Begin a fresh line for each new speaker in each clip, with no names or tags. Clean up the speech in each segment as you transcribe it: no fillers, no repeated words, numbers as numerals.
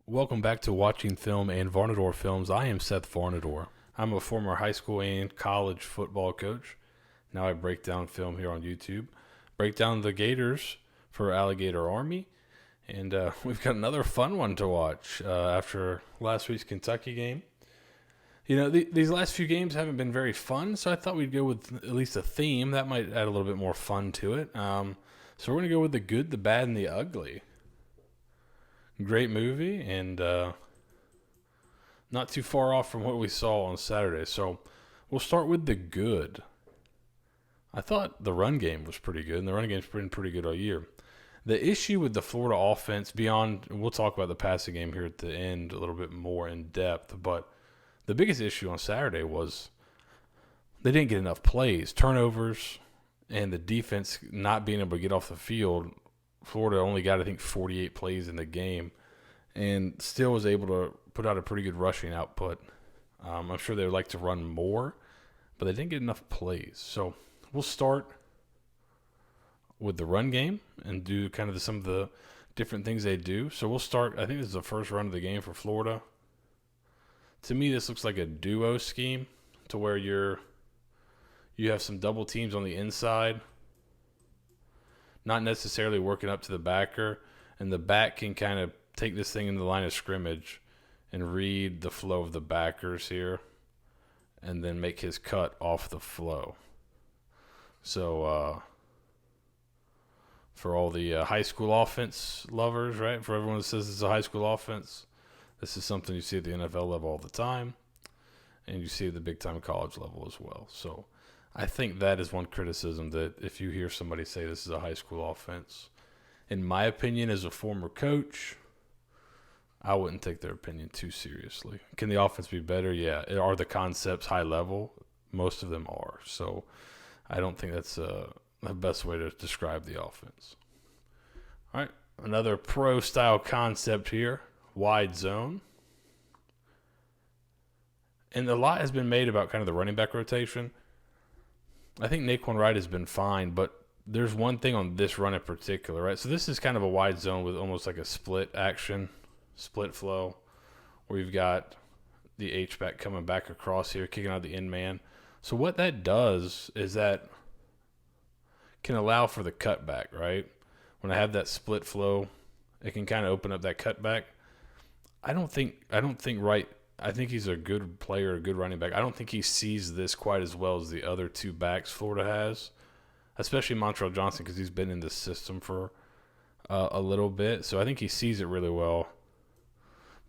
Welcome back to Watching Film and Varnadore Films. I am Seth Varnadore. I'm a former high school and college football coach. Now I break down film here on YouTube. Break down the Gators for Alligator Army. And we've got another fun one to watch after last week's Kentucky game. You know, these last few games haven't been very fun, so I thought we'd go with at least a theme. That might add a little bit more fun to it. So we're going to go with the good, the bad, and the ugly. Great movie, and not too far off from what we saw on Saturday. So we'll start with the good. I thought the run game was pretty good, and the run game's been pretty good all year. The issue with the Florida offense, beyond, we'll talk about the passing game here at the end a little bit more in depth, but the biggest issue on Saturday was they didn't get enough plays, turnovers, and the defense not being able to get off the field. Florida only got, I think, 48 plays in the game and still was able to put out a pretty good rushing output. I'm sure they would like to run more, but they didn't get enough plays. So we'll start with the run game and do kind of some of the different things they do. So we'll start, I think this is the first run of the game for Florida. To me, this looks like a duo scheme to where you have some double teams on the inside, not necessarily working up to the backer, and the back can kind of take this thing into the line of scrimmage and read the flow of the backers here and then make his cut off the flow. So for all the high school offense lovers, right, for everyone that says it's a high school offense, this is something you see at the NFL level all the time, and you see at the big-time college level as well. So I think that is one criticism, that if you hear somebody say this is a high school offense, in my opinion, as a former coach, I wouldn't take their opinion too seriously. Can the offense be better? Yeah. Are the concepts high level? Most of them are. So I don't think that's the best way to describe the offense. All right, another pro-style concept here, wide zone. And a lot has been made about kind of the running back rotation. I think Naquan Wright has been fine, but there's one thing on this run in particular, right? So this is kind of a wide zone with almost like a split action, split flow, where you've got the H-back coming back across here, kicking out the end man. So what that does is that can allow for the cutback, right? When I have that split flow, it can kind of open up that cutback. I don't think Wright, I think he's a good player, a good running back. I don't think he sees this quite as well as the other two backs Florida has, especially Montrell Johnson, because he's been in this system for a little bit. So I think he sees it really well.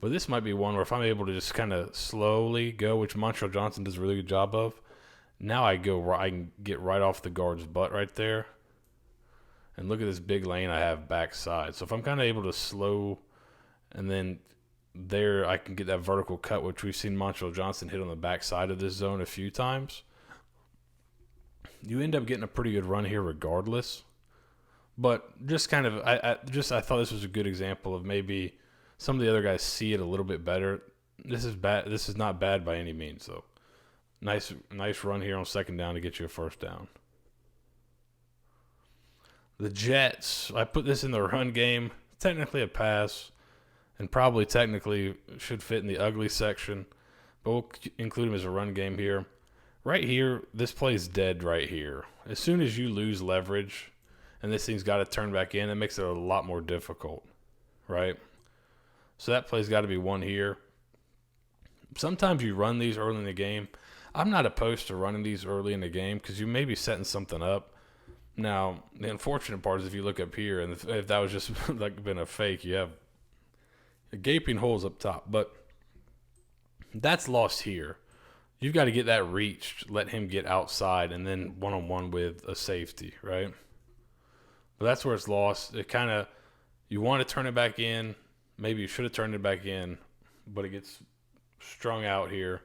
But this might be one where if I'm able to just kind of slowly go, which Montrell Johnson does a really good job of, now I can get right off the guard's butt right there. And look at this big lane I have backside. So if I'm kind of able to slow and then there I can get that vertical cut, which we've seen Montrell Johnson hit on the backside of this zone a few times, you end up getting a pretty good run here regardless. But just kind of, I thought this was a good example of maybe some of the other guys see it a little bit better. This is bad. This is not bad by any means, though. Nice run here on second down to get you a first down. The Jets, I put this in the run game. Technically a pass, and probably technically should fit in the ugly section, but we'll include him as a run game here. Right here, this play's dead right here. As soon as you lose leverage and this thing's got to turn back in, it makes it a lot more difficult, right? So that play's got to be one here. Sometimes you run these early in the game. I'm not opposed to running these early in the game because you may be setting something up. Now, the unfortunate part is if you look up here, and if that was just like been a fake, you have gaping holes up top. But that's lost here. You've got to get that reached, let him get outside, and then one-on-one with a safety, right? But that's where it's lost. It kind of, you want to turn it back in. Maybe you should have turned it back in, but it gets strung out here.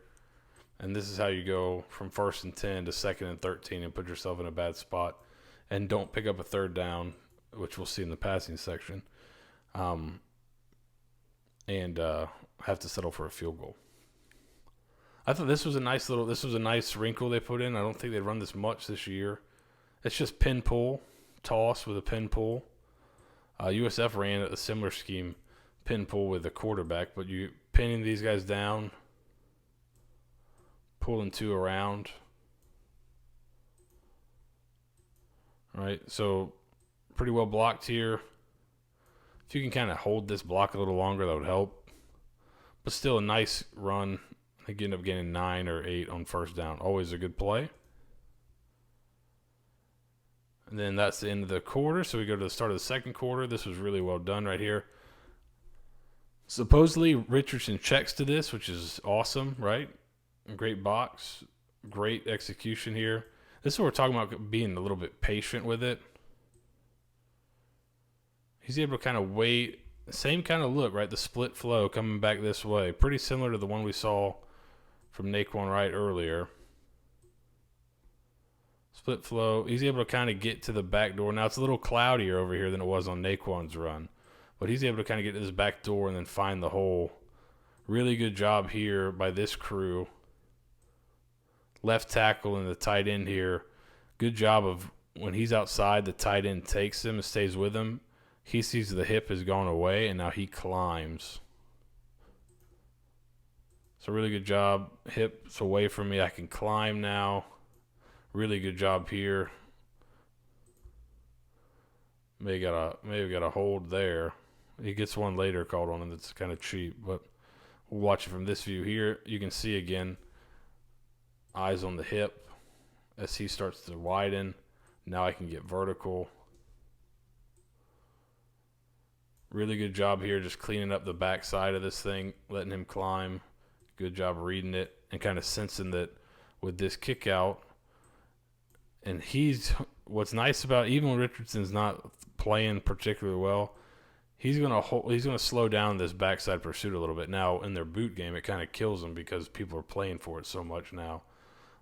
And this is how you go from 1st and 10 to 2nd and 13 and put yourself in a bad spot. And don't pick up a third down, which we'll see in the passing section, and have to settle for a field goal. I thought this was a nice wrinkle they put in. I don't think they'd run this much this year. It's just pin pull, toss with a pin pull. USF ran a similar scheme pin pull with the quarterback, but you pinning these guys down, pulling 2 around. All right, so pretty well blocked here. If you can kind of hold this block a little longer, that would help. But still a nice run. I think you end up getting 9 or 8 on first down. Always a good play. And then that's the end of the quarter. So we go to the start of the second quarter. This was really well done right here. Supposedly Richardson checks to this, which is awesome, right? Great box. Great execution here. This is what we're talking about, being a little bit patient with it. He's able to kind of wait. Same kind of look, right? The split flow coming back this way. Pretty similar to the one we saw from Naquan Wright earlier. Split flow. He's able to kind of get to the back door. Now, it's a little cloudier over here than it was on Naquan's run. But he's able to kind of get to this back door and then find the hole. Really good job here by this crew. Left tackle and the tight end here. Good job of when he's outside, the tight end takes him and stays with him. He sees the hip has gone away, and now he climbs. So really good job. Hip's away from me. I can climb now. Really good job here. Maybe got a hold there. He gets one later called on him that's kind of cheap, but we'll watch it from this view here. You can see again, eyes on the hip as he starts to widen. Now I can get vertical. Really good job here just cleaning up the back side of this thing, letting him climb. Good job reading it and kind of sensing that with this kick out. And what's nice about, even when Richardson's not playing particularly well, he's gonna slow down this backside pursuit a little bit. Now in their boot game, it kind of kills them because people are playing for it so much now.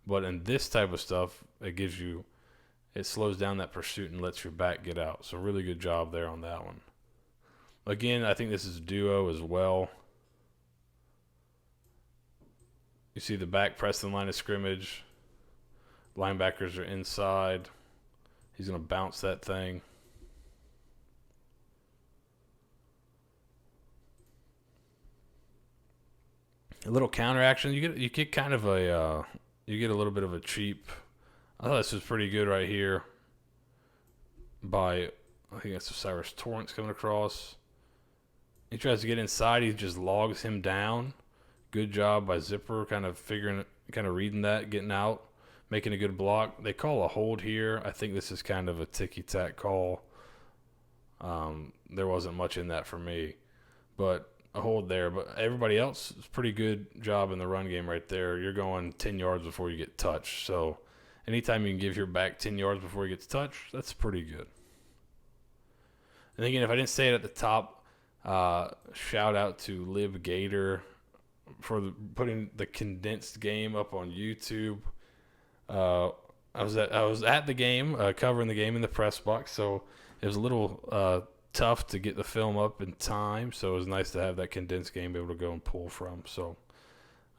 But in this type of stuff, it slows down that pursuit and lets your back get out. So really good job there on that one. Again, I think this is duo as well. You see the back pressing line of scrimmage. Linebackers are inside. He's going to bounce that thing. A little counter action. You get kind of you get a little bit of a cheap. I thought this was pretty good right here. I think that's Cyrus Torrance coming across. He tries to get inside. He just logs him down. Good job by Zipper, kind of reading that, getting out, making a good block. They call a hold here. I think this is kind of a ticky-tack call. There wasn't much in that for me, but a hold there. But everybody else is pretty good job in the run game right there. You're going 10 yards before you get touched. So anytime you can give your back 10 yards before he gets touched, that's pretty good. And again, if I didn't say it at the top, shout out to Lib Gator for putting the condensed game up on YouTube. I was at the game, covering the game in the press box, so it was a little tough to get the film up in time. So it was nice to have that condensed game be able to go and pull from. So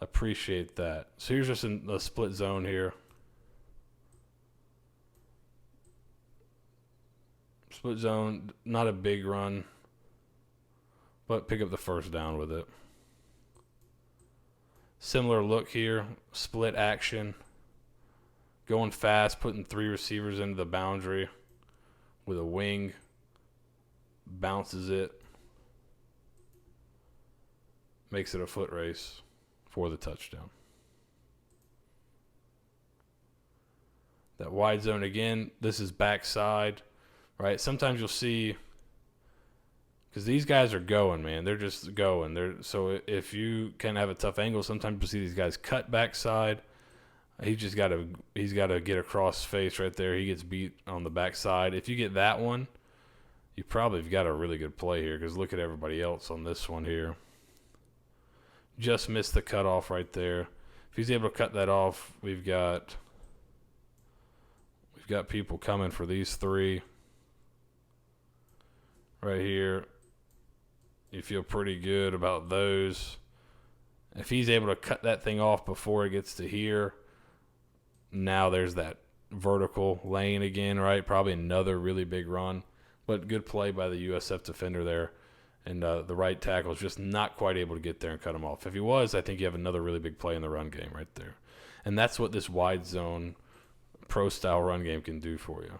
appreciate that. So here's just a split zone here. Split zone, not a big run, but pick up the first down with it. Similar look here, split action, going fast, putting 3 receivers into the boundary with a wing, bounces it, makes it a foot race for the touchdown. That wide zone again, this is backside, right? Sometimes you'll see, because these guys are going, man. They're just going. So if you can have a tough angle, sometimes you see these guys cut backside. He's got to get across face right there. He gets beat on the backside. If you get that one, you probably have got a really good play here, because look at everybody else on this one here. Just missed the cutoff right there. If he's able to cut that off, we've got people coming for these 3 right here. You feel pretty good about those. If he's able to cut that thing off before it gets to here, now there's that vertical lane again, right? Probably another really big run, but good play by the USF defender there. And the right tackle is just not quite able to get there and cut him off. If he was, I think you have another really big play in the run game right there. And that's what this wide zone pro-style run game can do for you.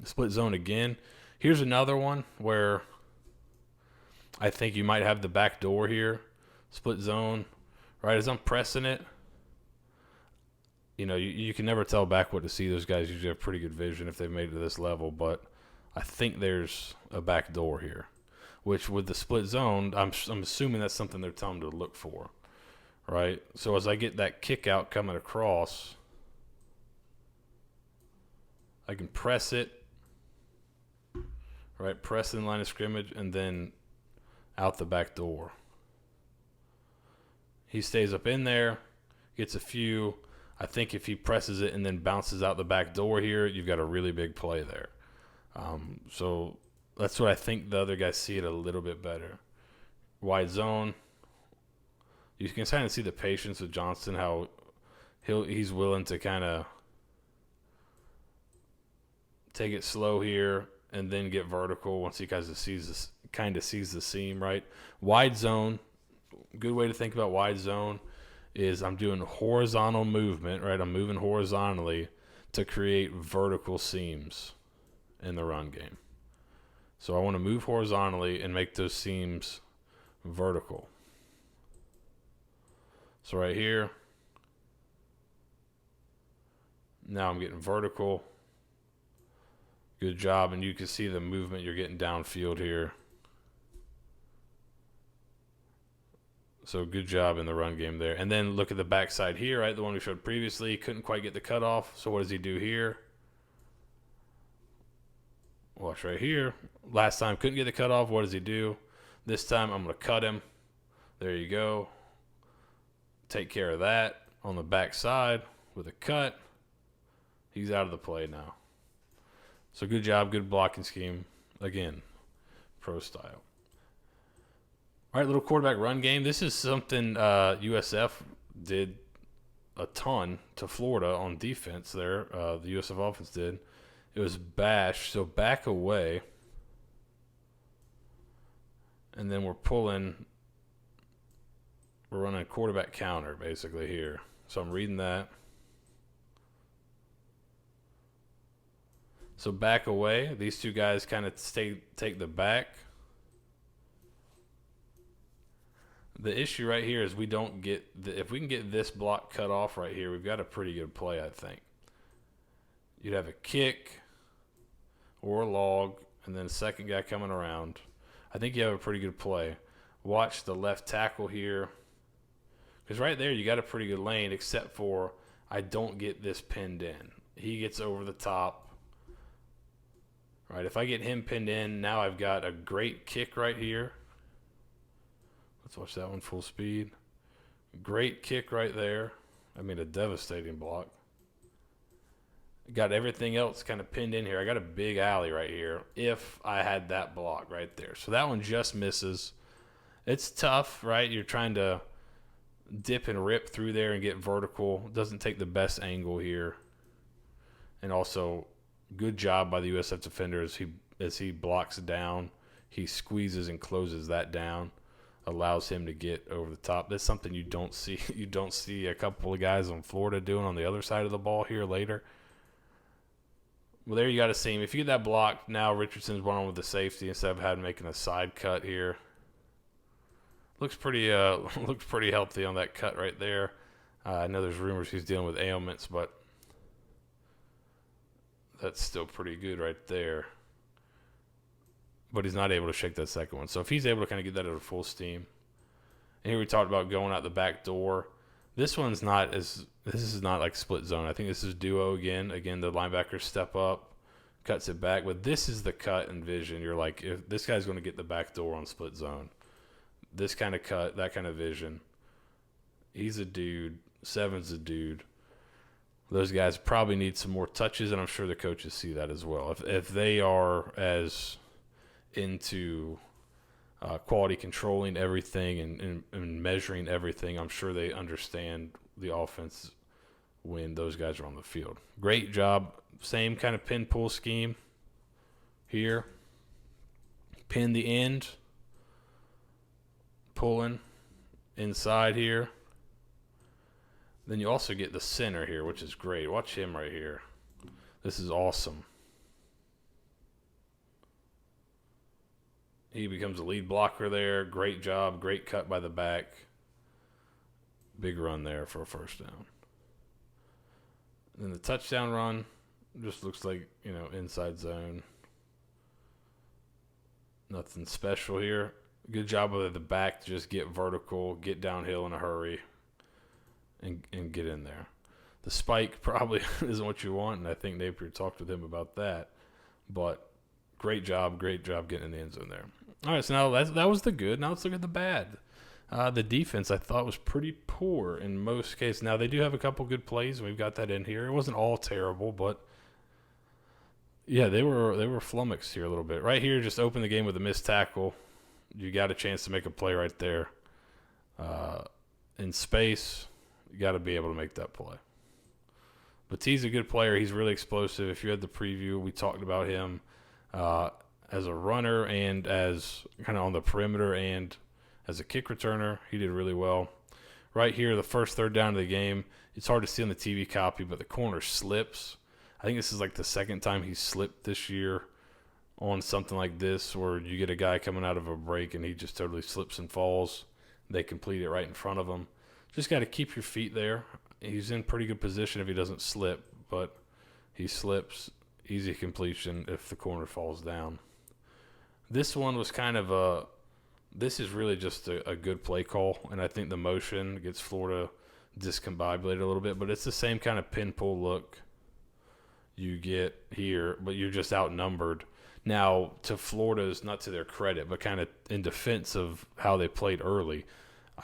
Split zone again. Here's another one where I think you might have the back door here. Split zone. Right as I'm pressing it, you can never tell back what to see. Those guys usually have pretty good vision if they've made it to this level, but I think there's a back door here, which with the split zone, I'm assuming that's something they're telling them to look for, right? So as I get that kick out coming across, I can press it, right? Press in line of scrimmage and then out the back door. He stays up in there, gets a few. I think if he presses it and then bounces out the back door here, you've got a really big play there. So that's what I think the other guys see it a little bit better. Wide zone. You can kind of see the patience with Johnston, how he's willing to kind of take it slow here and then get vertical once he kind of sees the seam, right? Wide zone. Good way to think about wide zone is I'm doing horizontal movement, right? I'm moving horizontally to create vertical seams in the run game. So I want to move horizontally and make those seams vertical. So right here, now I'm getting vertical. Good job. And you can see the movement you're getting downfield here. So good job in the run game there. And then look at the backside here, right? The one we showed previously. Couldn't quite get the cutoff. So what does he do here? Watch right here. Last time couldn't get the cutoff. What does he do? This time I'm going to cut him. There you go. Take care of that on the backside with a cut. He's out of the play now. So good job. Good blocking scheme. Again, pro style. All right, little quarterback run game. This is something USF did a ton to Florida on defense there. The USF offense did. It was bash, so back away. And then we're running a quarterback counter basically here. So I'm reading that. So back away. These two guys kind of take the back. The issue right here is we don't get if we can get this block cut off right here, we've got a pretty good play, I think. You'd have a kick or a log, and then a second guy coming around. I think you have a pretty good play. Watch the left tackle here. Because right there you got a pretty good lane, except for I don't get this pinned in. He gets over the top. Right, if I get him pinned in, now I've got a great kick right here. Let's watch that one full speed. Great kick right there. I mean, a devastating block. Got everything else kind of pinned in here. I got a big alley right here if I had that block right there. So that one just misses. It's tough, right? You're trying to dip and rip through there and get vertical. Doesn't take the best angle here. And also, good job by the USF defender as he blocks down. He squeezes and closes that down. Allows him to get over the top. That's something you don't see. You don't see a couple of guys on Florida doing on the other side of the ball here later. Well, there you got a seam. If you get that block, now Richardson's one on with the safety instead of making a side cut here. Looks pretty healthy on that cut right there. I know there's rumors he's dealing with ailments, but that's still pretty good right there. But he's not able to shake that second one. So if he's able to kind of get that at a full steam. And here we talked about going out the back door. This is not like split zone. I think this is duo again. Again, the linebackers step up, cuts it back. But this is the cut and vision. You're like, if this guy's going to get the back door on split zone. This kind of cut, that kind of vision. He's a dude. Seven's a dude. Those guys probably need some more touches, and I'm sure the coaches see that as well. If they are as into quality controlling everything and measuring everything, I'm sure they understand the offense when those guys are on the field. Great job. Same kind of pin pull scheme here. pin the end, pulling inside here. Then you also get the center here, which is great. Watch him right here. This is awesome. He becomes a lead blocker there. Great job. Great cut by the back. Big run there for a first down. And then the touchdown run just looks like, inside zone. Nothing special here. Good job with the back to just get vertical, get downhill in a hurry, and get in there. The spike probably isn't what you want, and I think Napier talked with him about that. But great job getting in the end zone there. All right, so now that was the good. Now let's look at the bad. The defense I thought was pretty poor in most cases. Now they do have a couple good plays, and we've got that in here. It wasn't all terrible, but yeah, they were flummoxed here a little bit. Right here, just open the game with a missed tackle. You got a chance to make a play right there. In space, you got to be able to make that play. But he's a good player. He's really explosive. If you had the preview, we talked about him as a runner and as kind of on the perimeter and as a kick returner. He did really well. Right here, the first third down of the game, it's hard to see on the TV copy, but the corner slips. I think this is like the second time he slipped this year on something like this, where you get a guy coming out of a break and he just totally slips and falls. They complete it right in front of him. Just got to keep your feet there. He's in pretty good position if he doesn't slip, but he slips. Easy completion if the corner falls down. This one was kind of this is really just a good play call, and I think the motion gets Florida discombobulated a little bit, but it's the same kind of pin pull look you get here, but you're just outnumbered. Now, to Florida's, not to their credit, but kind of in defense of how they played early,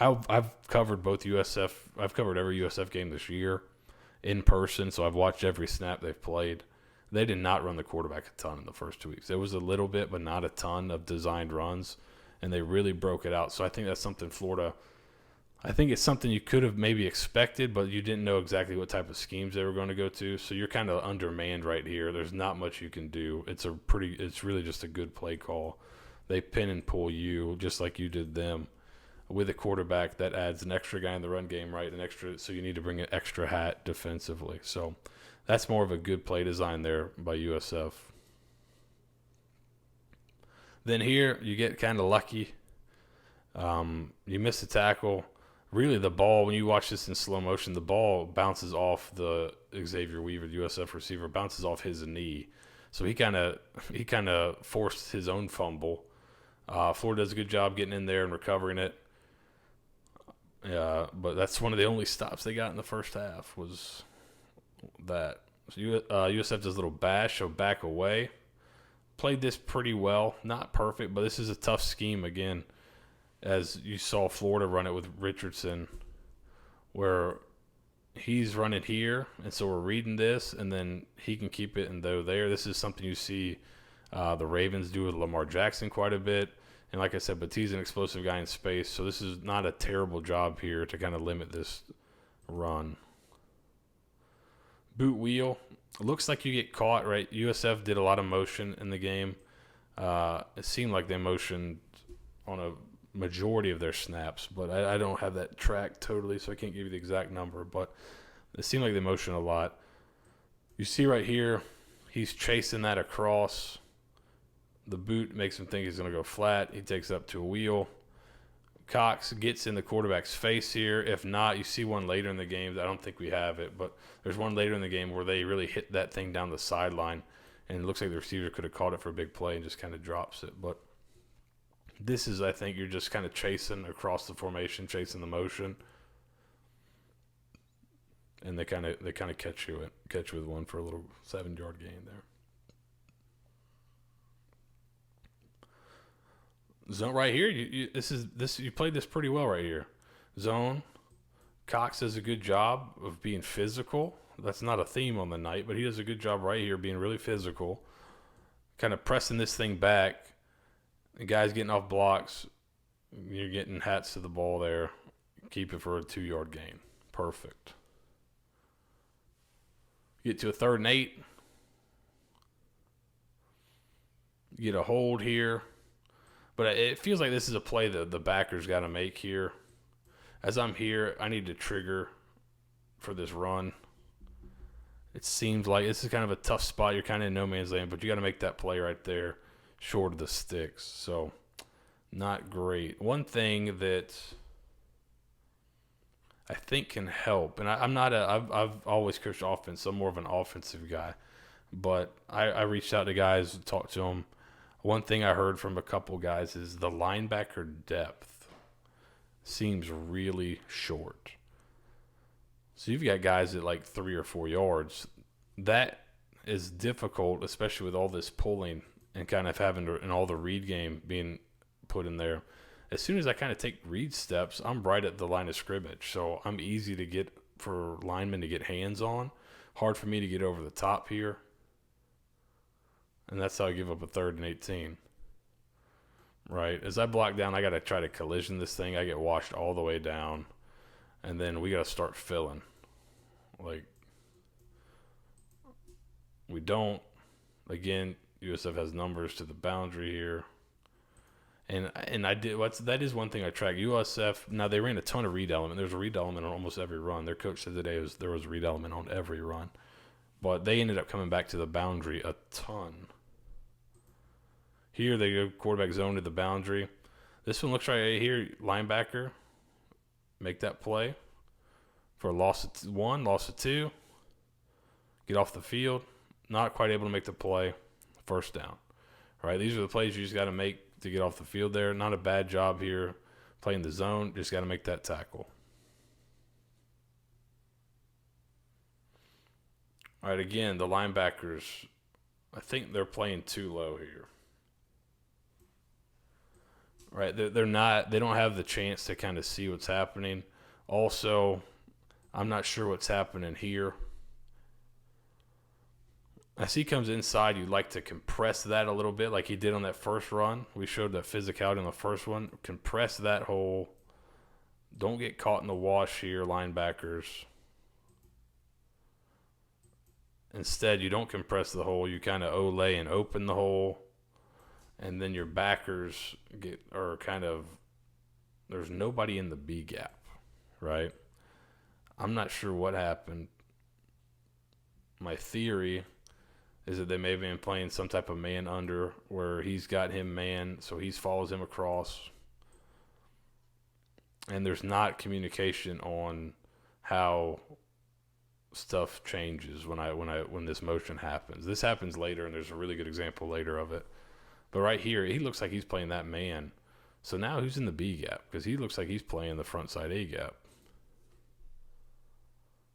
I've covered both USF. I've covered every USF game this year in person, so I've watched every snap they've played. They did not run the quarterback a ton in the first 2 weeks. There was a little bit, but not a ton of designed runs, and they really broke it out. So I think that's something Florida – I think it's something you could have maybe expected, but you didn't know exactly what type of schemes they were going to go to. So you're kind of undermanned right here. There's not much you can do. It's really just a good play call. They pin and pull you just like you did them. With a quarterback, that adds an extra guy in the run game, right? So you need to bring an extra hat defensively. So that's more of a good play design there by USF. Then here you get kind of lucky. You miss a tackle. Really, the ball, when you watch this in slow motion, the ball bounces off the Xavier Weaver, the USF receiver, bounces off his knee. So he kind of forced his own fumble. Florida does a good job getting in there and recovering it. But that's one of the only stops they got in the first half was that. So USF does a little bash, so back away. Played this pretty well. Not perfect, but this is a tough scheme again. As you saw Florida run it with Richardson, where he's running here, and so we're reading this, and then he can keep it and go there. This is something you see the Ravens do with Lamar Jackson quite a bit. And like I said, Batti's an explosive guy in space, so this is not a terrible job here to kind of limit this run. Boot wheel. It looks like you get caught, right? USF did a lot of motion in the game. It seemed like they motioned on a majority of their snaps, but I don't have that track totally, so I can't give you the exact number, but it seemed like they motioned a lot. You see right here, he's chasing that across. The boot makes him think he's going to go flat. He takes it up to a wheel. Cox gets in the quarterback's face here. If not, you see one later in the game. I don't think we have it, but there's one later in the game where they really hit that thing down the sideline, and it looks like the receiver could have caught it for a big play and just kind of drops it, but this is, I think, you're just kind of chasing across the formation, chasing the motion, and they kind of catch you with one for a little 7-yard gain there. Zone right here, you played this pretty well right here. Zone, Cox does a good job of being physical. That's not a theme on the night, but he does a good job right here being really physical, kind of pressing this thing back. The guy's getting off blocks. You're getting hats to the ball there. Keep it for a 2-yard gain. Perfect. Get to a 3rd and 8. You get a hold here. But it feels like this is a play that the backers got to make here. As I'm here, I need to trigger for this run. It seems like this is kind of a tough spot. You're kind of in no man's land, but you got to make that play right there short of the sticks. So not great. One thing that I think can help, and I've always coached offense, so I'm more of an offensive guy, but I reached out to guys, talked to them. One thing I heard from a couple guys is the linebacker depth seems really short. So you've got guys at like 3 or 4 yards. That is difficult, especially with all this pulling and kind of having to, and all the read game being put in there. As soon as I kind of take read steps, I'm right at the line of scrimmage. So I'm easy to get for linemen to get hands on. Hard for me to get over the top here. And that's how I give up a 3rd and 18. Right? As I block down, I got to try to collision this thing. I get washed all the way down. And then we got to start filling. Like, we don't. Again, USF has numbers to the boundary here. And I did that is one thing I track. USF, now they ran a ton of read element. There's a read element on almost every run. Their coach said today there was a read element on every run. But they ended up coming back to the boundary a ton. Here they go quarterback zone to the boundary. This one looks right here, linebacker. Make that play for a loss of 1, loss of 2. Get off the field. Not quite able to make the play. First down. All right, these are the plays you just got to make to get off the field there. Not a bad job here playing the zone. Just got to make that tackle. All right, again, the linebackers, I think they're playing too low here. Right, they're not. They don't have the chance to kind of see what's happening. Also, I'm not sure what's happening here. As he comes inside, you'd like to compress that a little bit like he did on that first run. We showed that physicality on the first one. Compress that hole. Don't get caught in the wash here, linebackers. Instead, you don't compress the hole. You kind of olay and open the hole. And then your backers there's nobody in the B gap, right? I'm not sure what happened. My theory is that they may have been playing some type of man under where he's got him man, so he follows him across. And there's not communication on how stuff changes when this motion happens. This happens later, and there's a really good example later of it. But right here, he looks like he's playing that man. So now who's in the B gap? Because he looks like he's playing the front side A gap.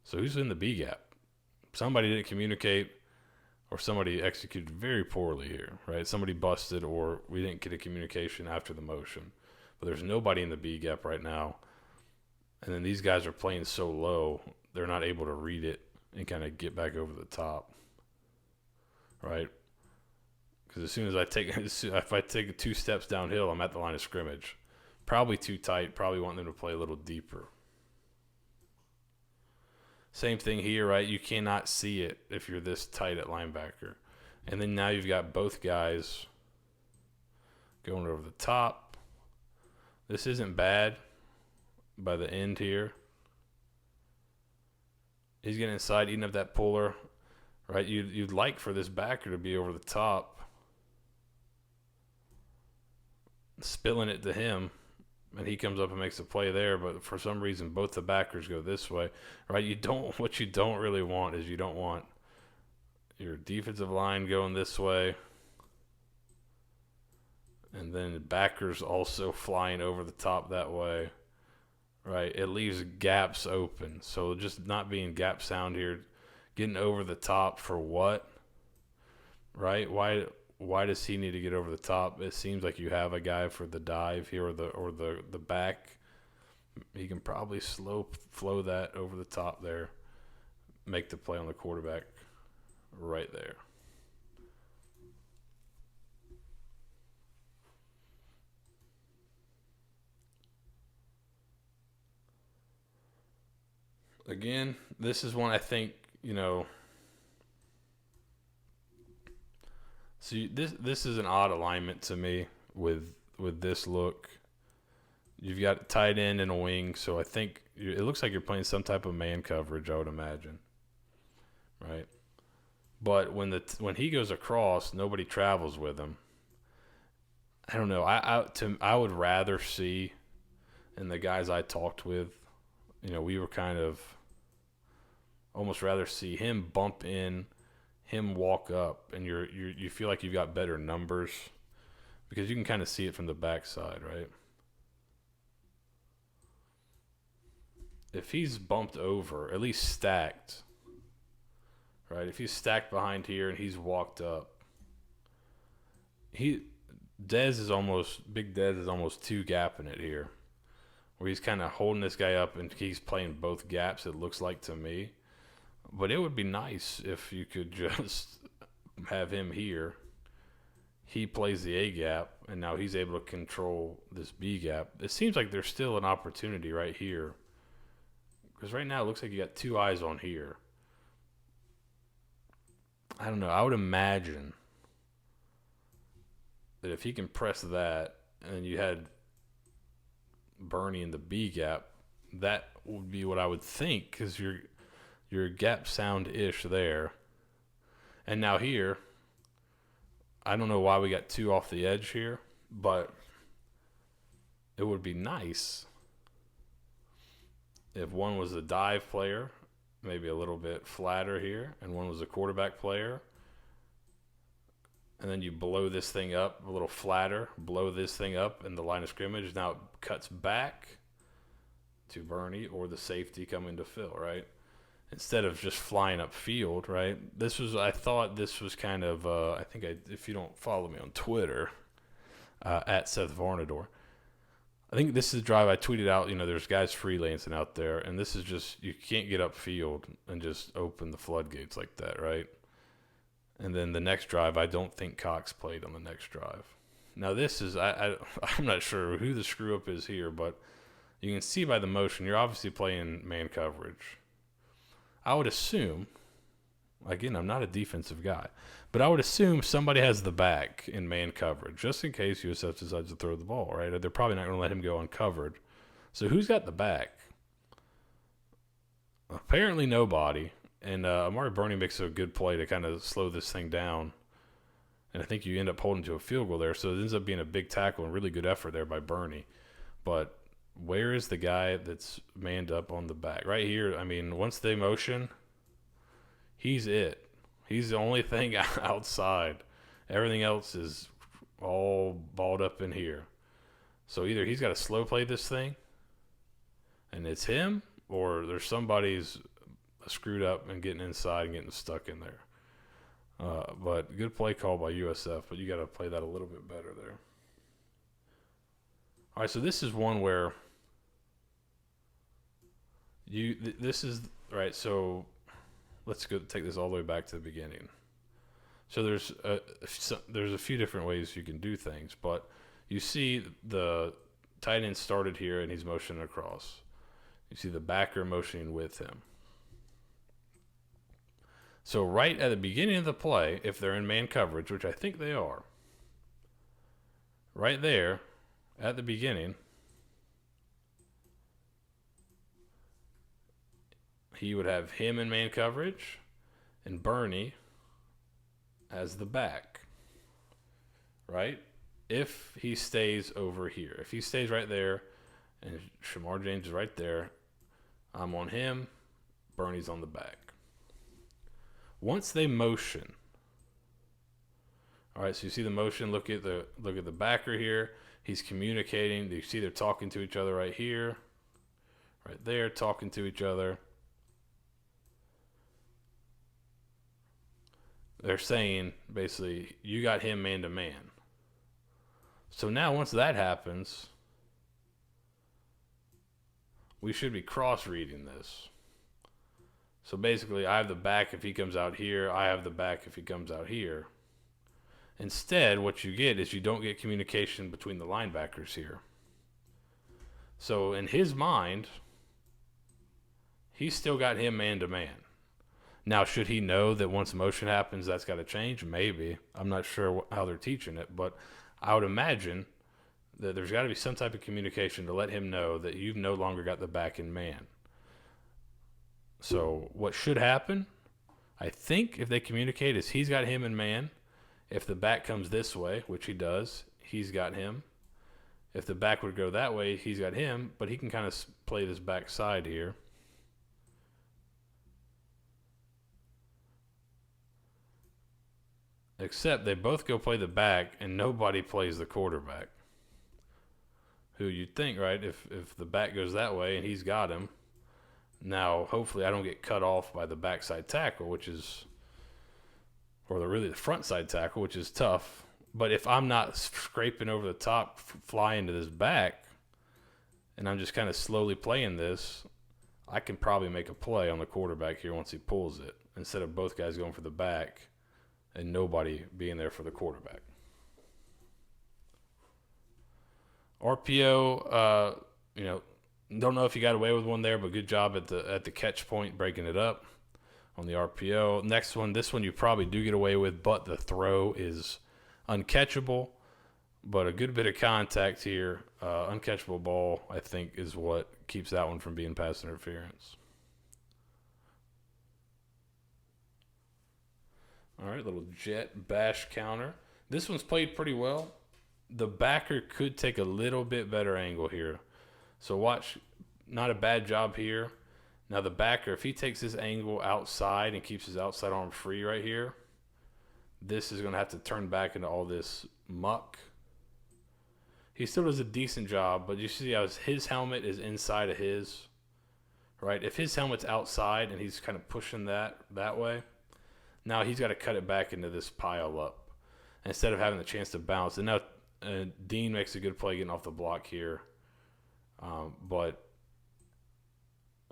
So who's in the B gap? Somebody didn't communicate, or somebody executed very poorly here, right? Somebody busted, or we didn't get a communication after the motion. But there's nobody in the B gap right now. And then these guys are playing so low, they're not able to read it and kind of get back over the top, right? Because as soon as if I take 2 steps downhill, I'm at the line of scrimmage. Probably too tight. Probably want them to play a little deeper. Same thing here, right? You cannot see it if you're this tight at linebacker. And then now you've got both guys going over the top. This isn't bad by the end here. He's getting inside, eating up that puller, right? You'd like for this backer to be over the top, spilling it to him, and he comes up and makes a play there. But for some reason, both the backers go this way, right? What you don't really want is you don't want your defensive line going this way, and then backers also flying over the top that way, right? It leaves gaps open. So just not being gap sound here, getting over the top for what, right? Why does he need to get over the top? It seems like you have a guy for the dive here or the back. He can probably flow that over the top there, make the play on the quarterback right there. Again, this is one I think, see, this is an odd alignment to me with with this look. You've got tight end and a wing, so I think it looks like you're playing some type of man coverage, I would imagine. Right? But when he goes across, nobody travels with him. I don't know. I would rather see, and the guys I talked with, we were kind of almost rather see him bump in, him walk up, and you feel like you've got better numbers because you can kind of see it from the backside, right? If he's bumped over, at least stacked, right? If he's stacked behind here and he's walked up, Big Dez is almost two gapping it here, where he's kind of holding this guy up and he's playing both gaps, it looks like to me. But it would be nice if you could just have him here. He plays the A gap, and now he's able to control this B gap. It seems like there's still an opportunity right here, because right now it looks like you got two eyes on here. I don't know. I would imagine that if he can press that and you had Bernie in the B gap, that would be what I would think, because your gap sound-ish there. And now here, I don't know why we got two off the edge here, but it would be nice if one was a dive player, maybe a little bit flatter here, and one was a quarterback player. And then you blow this thing up a little flatter, blow this thing up in the line of scrimmage. Now it cuts back to Bernie or the safety coming to Phil, right? Instead of just flying up field, right? I thought this was kind of, if you don't follow me on Twitter, at Seth Varnadore, I think this is the drive I tweeted out, there's guys freelancing out there, and this is just, you can't get upfield and just open the floodgates like that, right? And then the next drive, I don't think Cox played on the next drive. Now this is, I'm not sure who the screw up is here, but you can see by the motion, you're obviously playing man coverage. I would assume, again, I'm not a defensive guy, but I would assume somebody has the back in man coverage, just in case USF decides to throw the ball, right? They're probably not going to let him go uncovered. So who's got the back? Apparently nobody. And Amari Burney makes a good play to kind of slow this thing down. And I think you end up holding to a field goal there. So it ends up being a big tackle and really good effort there by Burney. But where is the guy that's manned up on the back? Right here, once they motion, he's it. He's the only thing outside. Everything else is all balled up in here. So either he's got to slow play this thing, and it's him, or there's somebody's screwed up and getting inside and getting stuck in there. But good play call by USF, but you got to play that a little bit better there. All right, so this is one where so let's go take this all the way back to the beginning. So there's a few different ways you can do things, but you see the tight end started here and he's motioning across. You see the backer motioning with him. So right at the beginning of the play, if they're in man coverage, which I think they are, right there at the beginning, he would have him in man coverage and Bernie as the back, right? If he stays over here. If he stays right there and Shamar James is right there, I'm on him, Bernie's on the back. Once they motion, all right, so you see the motion, look at the backer here. He's communicating. You see they're talking to each other right here, right there, talking to each other. They're saying, basically, you got him man-to-man. So now once that happens, we should be cross-reading this. So basically, I have the back if he comes out here. I have the back if he comes out here. Instead, what you get is you don't get communication between the linebackers here. So in his mind, he's still got him man-to-man. Now, should he know that once motion happens, that's got to change? Maybe. I'm not sure how they're teaching it, but I would imagine There's got to be some type of communication to let him know that you've no longer got the back in man. So what should happen, I think, if they communicate, is he's got him in man. If the back comes this way, which he does, he's got him. If the back would go that way, he's got him, but he can kind of play this back side here. Except they both go play the back, and nobody plays the quarterback. Who you'd think, right, if the back goes that way and he's got him, now hopefully I don't get cut off by the backside tackle, which is, or the front side tackle, which is tough. But if I'm not scraping over the top, flying to this back, and I'm just kind of slowly playing this, I can probably make a play on the quarterback here once he pulls it, instead of both guys going for the back and nobody being there for the quarterback. RPO, don't know if you got away with one there, but good job at the catch point, breaking it up on the RPO. Next one, this one you probably do get away with, but the throw is uncatchable. But a good bit of contact here, uncatchable ball, I think, is what keeps that one from being pass interference. All right, little jet bash counter. This one's played pretty well. The backer could take a little bit better angle here. So watch, not a bad job here. Now the backer, if he takes this angle outside and keeps his outside arm free right here, this is going to have to turn back into all this muck. He still does a decent job, but you see how his helmet is inside of his, right? If his helmet's outside and he's kind of pushing that way, now he's got to cut it back into this pile up instead of having the chance to bounce. And now Dean makes a good play getting off the block here. But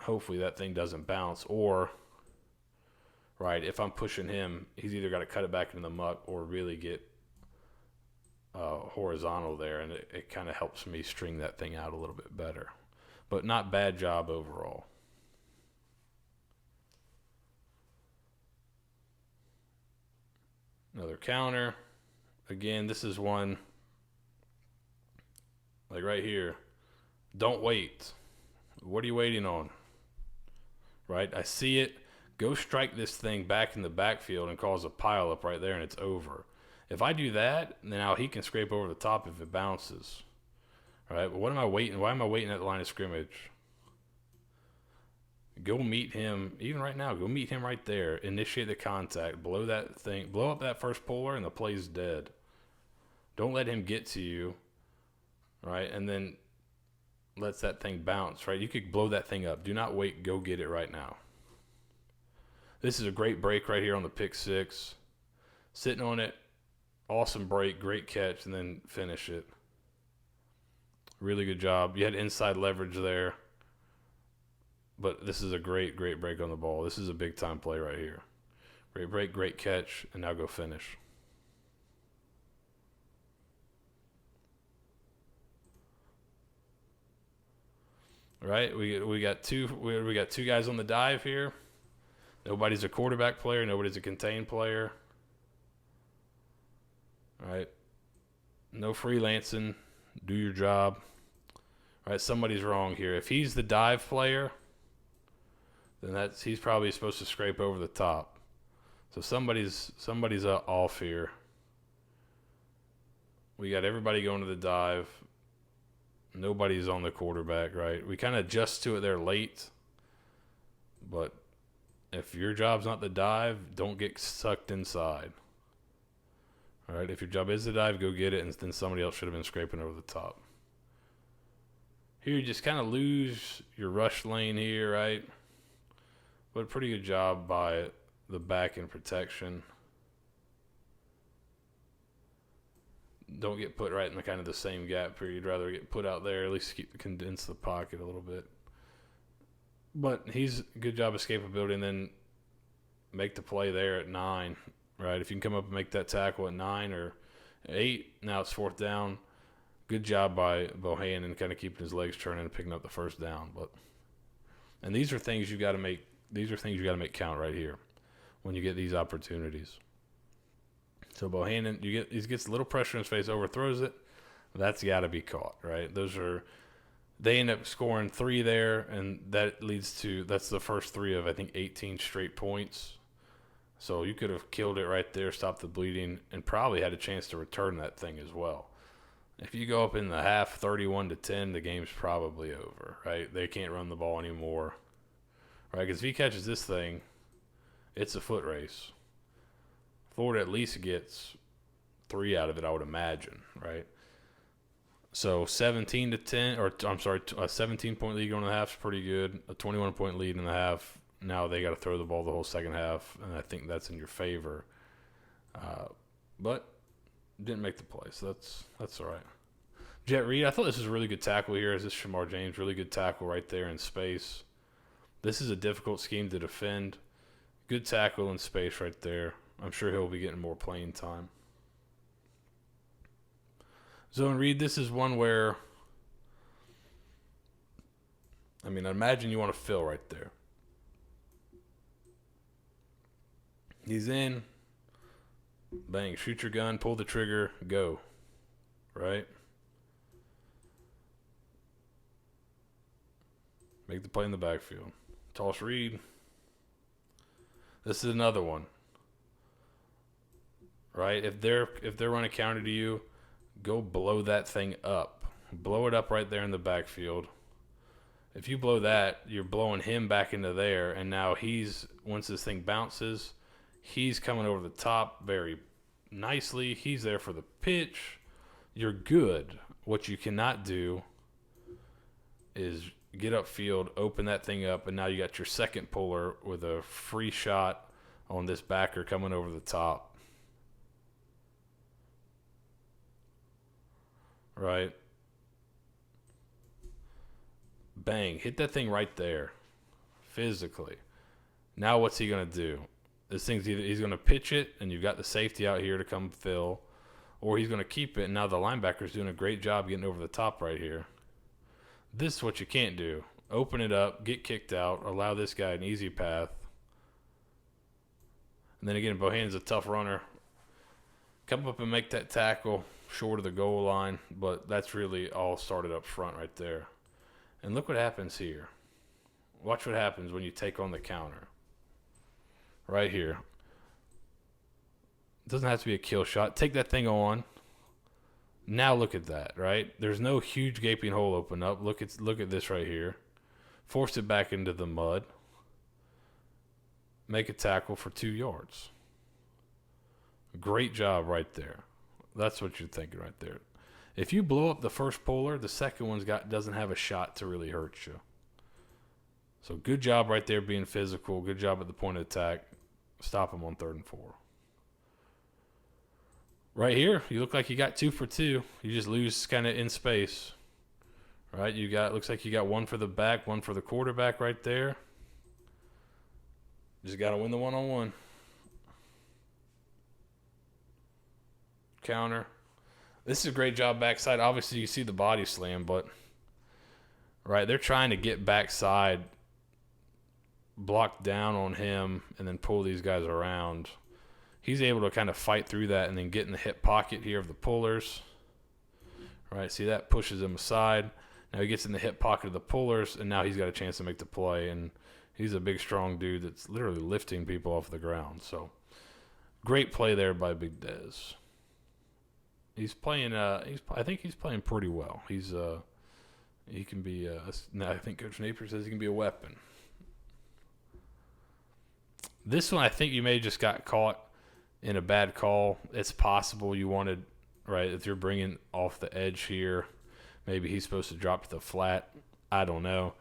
hopefully that thing doesn't bounce. Or, right, if I'm pushing him, he's either got to cut it back into the muck or really get horizontal there. And it kind of helps me string that thing out a little bit better. But not bad job overall. Another counter. Again, this is one, like right here. Don't wait. What are you waiting on? Right? I see it. Go strike this thing back in the backfield and cause a pile up right there, and it's over. If I do that, now he can scrape over the top if it bounces. All right? But what am I waiting? Why am I waiting at the line of scrimmage? Go meet him, even right now, go meet him right there. Initiate the contact. Blow that thing. Blow up that first puller, and the play's dead. Don't let him get to you, right? And then lets that thing bounce, right? You could blow that thing up. Do not wait. Go get it right now. This is a great break right here on the pick six. Sitting on it. Awesome break. Great catch, and then finish it. Really good job. You had inside leverage there. But this is a great, great break on the ball. This is a big-time play right here. Great break, great catch, and now go finish. Right? We got two guys on the dive here. Nobody's a quarterback player. Nobody's a contained player. All right? No freelancing. Do your job. All right? Somebody's wrong here. If he's the dive player, then he's probably supposed to scrape over the top. So somebody's off here. We got everybody going to the dive. Nobody's on the quarterback, right? We kind of adjust to it there late. But if your job's not the dive, don't get sucked inside. All right, if your job is the dive, go get it, and then somebody else should have been scraping over the top. Here you just kind of lose your rush lane here, right? But a pretty good job by the back in protection. Don't get put right in the kind of the same gap here. You'd rather get put out there, at least condense the pocket a little bit. But he's a good job of escapability, and then make the play there at 9, right? If you can come up and make that tackle at 9 or 8, now it's 4th down. Good job by Bohannon kind of keeping his legs turning and picking up the first down. And these are things you got to make. These are things you got to make count right here when you get these opportunities. So Bohannon, he gets a little pressure in his face, overthrows it. That's got to be caught, right? They end up scoring 3 there, and that's the first 3 of, I think, 18 straight points. So you could have killed it right there, stopped the bleeding, and probably had a chance to return that thing as well. If you go up in the half 31-10, the game's probably over, right? They can't run the ball anymore, right? Because if he catches this thing, it's a foot race. Florida at least gets 3 out of it, I would imagine, right? So 17-10, or I'm sorry, a 17-point lead going in the half is pretty good. A 21-point lead in the half. Now they got to throw the ball the whole second half, and I think that's in your favor. But didn't make the play, so that's all right. Jet Reed, I thought this was a really good tackle here. This is Shamar James, really good tackle right there in space. This is a difficult scheme to defend. Good tackle in space right there. I'm sure he'll be getting more playing time. Zone read, this is one where, I imagine you want to fill right there. He's in. Bang, shoot your gun, pull the trigger, go. Right? Make the play in the backfield. Toss read. This is another one. Right? If they're running counter to you, go blow that thing up. Blow it up right there in the backfield. If you blow that, you're blowing him back into there, and now once this thing bounces, he's coming over the top very nicely. He's there for the pitch. You're good. What you cannot do is get upfield, open that thing up, and now you got your second puller with a free shot on this backer coming over the top. Right? Bang. Hit that thing right there. Physically. Now what's he going to do? This thing's either he's going to pitch it, and you've got the safety out here to come fill, or he's going to keep it, and now the linebacker's doing a great job getting over the top right here. This is what you can't do. Open it up, get kicked out, allow this guy an easy path. And then again, Bohanon's a tough runner. Come up and make that tackle short of the goal line, but that's really all started up front right there. And look what happens here. Watch what happens when you take on the counter. Right here. It doesn't have to be a kill shot. Take that thing on. Now look at that, right? There's no huge gaping hole open up. Look at this right here. Force it back into the mud. Make a tackle for 2 yards. Great job right there. That's what you're thinking right there. If you blow up the first puller, the second one's doesn't have a shot to really hurt you. So good job right there being physical. Good job at the point of attack. Stop him on 3rd and 4. Right here, you look like you got 2 for 2. You just lose kind of in space. Right? Looks like you got 1 for the back, 1 for the quarterback right there. Just got to win the one-on-one. Counter. This is a great job backside. Obviously, you see the body slam, but right, they're trying to get backside, block down on him, and then pull these guys around. He's able to kind of fight through that and then get in the hip pocket here of the pullers. Right, see that pushes him aside. Now he gets in the hip pocket of the pullers, and now he's got a chance to make the play. And he's a big, strong dude that's literally lifting people off the ground. So great play there by Big Dez. He's playing. I think he's playing pretty well. He can be. I think Coach Napier says he can be a weapon. This one, I think you may have just got caught in a bad call. It's possible you wanted, right, if you're bringing off the edge here, maybe he's supposed to drop to the flat. I don't know.